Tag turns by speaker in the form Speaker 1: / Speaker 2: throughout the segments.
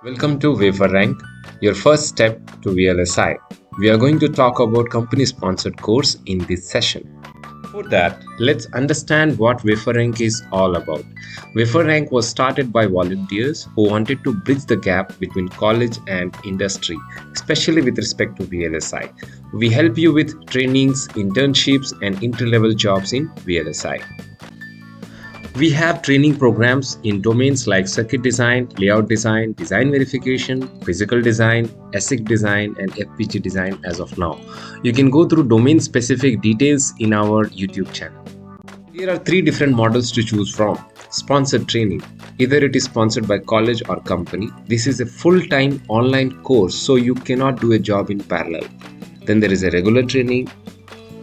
Speaker 1: Welcome to Waferank, your first step to VLSI. We are going to talk about company-sponsored course in this session. For that, let's understand what Waferank is all about. Waferank was started by volunteers who wanted to bridge the gap between college and industry, especially with respect to VLSI. We help you with trainings, internships, and entry-level jobs in VLSI. We have training programs in domains like circuit design, layout design, design verification, physical design, ASIC design, and FPG design as of now. You can go through domain-specific details in our YouTube channel. Here are three different models to choose from. Sponsored training. Either it is sponsored by college or company. This is a full-time online course, so you cannot do a job in parallel. Then there is a regular training,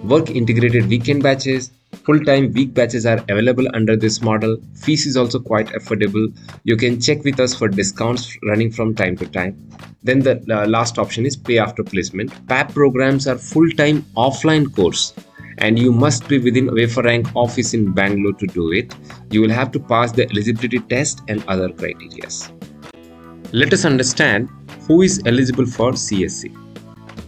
Speaker 1: work integrated weekend batches. Full-time week batches are available under this model. Fees is also quite affordable. You can check with us for discounts running from time to time. Then the last option is pay after placement. PAP programs are full-time offline course and you must be within Waferank office in Bangalore to do it. You will have to pass the eligibility test and other criteria. Let us understand who is eligible for CSC.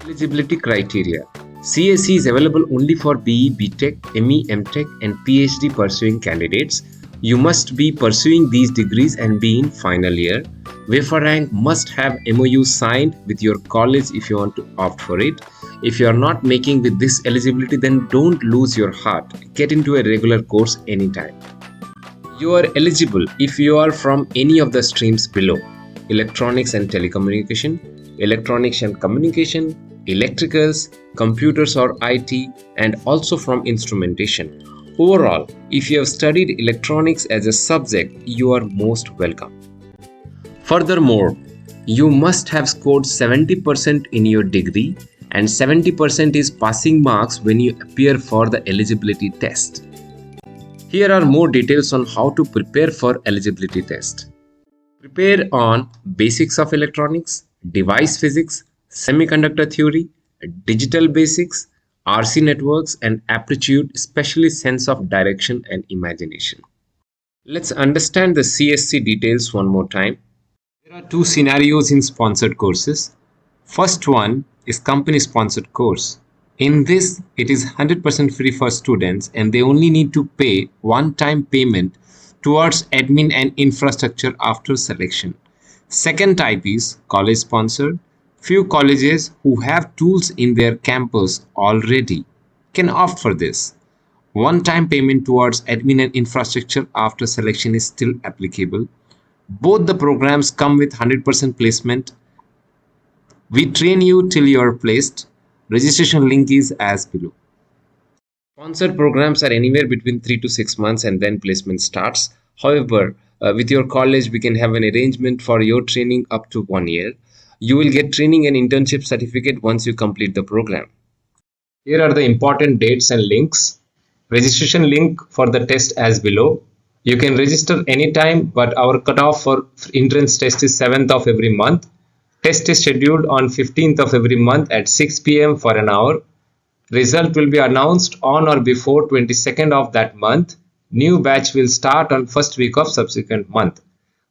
Speaker 1: Eligibility criteria. CSC is available only for BE, BTech, ME, MTech and PhD pursuing candidates. You must be pursuing these degrees and be in final year. Waferank must have MOU signed with your college if you want to opt for it. If you are not making with this eligibility, then don't lose your heart. Get into a regular course anytime. You are eligible if you are from any of the streams below: Electronics and Telecommunication, Electronics and Communication, Electricals, Computers or IT, and also from Instrumentation. Overall, if you have studied electronics as a subject, you are most welcome. Furthermore, you must have scored 70% in your degree and 70% is passing marks when you appear for the eligibility test. Here are more details on how to prepare for eligibility test. Prepare on basics of electronics, device physics, semiconductor theory, digital basics, RC networks, and aptitude, especially sense of direction and imagination. Let's understand the CSC details one more time. There are two scenarios in sponsored courses. First one is company sponsored course. In this, it is 100% free for students and they only need to pay one-time payment towards admin and infrastructure after selection. Second type is college sponsored. Few colleges who have tools in their campus already can opt for this. One-time payment towards admin and infrastructure after selection is still applicable. Both the programs come with 100% placement. We train you till you are placed. Registration link is as below. Sponsored programs are anywhere between 3 to 6 months and then placement starts. However, with your college, we can have an arrangement for your training up to 1 year. You will get training and internship certificate once you complete the program. Here are the important dates and links. Registration link for the test as below. You can register anytime, but our cutoff for entrance test is 7th of every month. Test is scheduled on 15th of every month at 6 p.m. for an hour. Result will be announced on or before 22nd of that month. New batch will start on first week of subsequent month.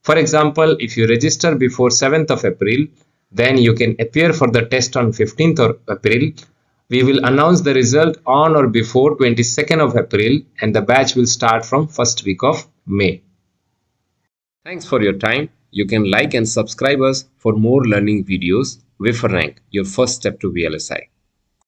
Speaker 1: For example, if you register before 7th of April, then you can appear for the test on 15th of April. We will announce the result on or before 22nd of April and the batch will start from first week of May. Thanks for your time. You can like and subscribe us for more learning videos. Waferank, your first step to VLSI.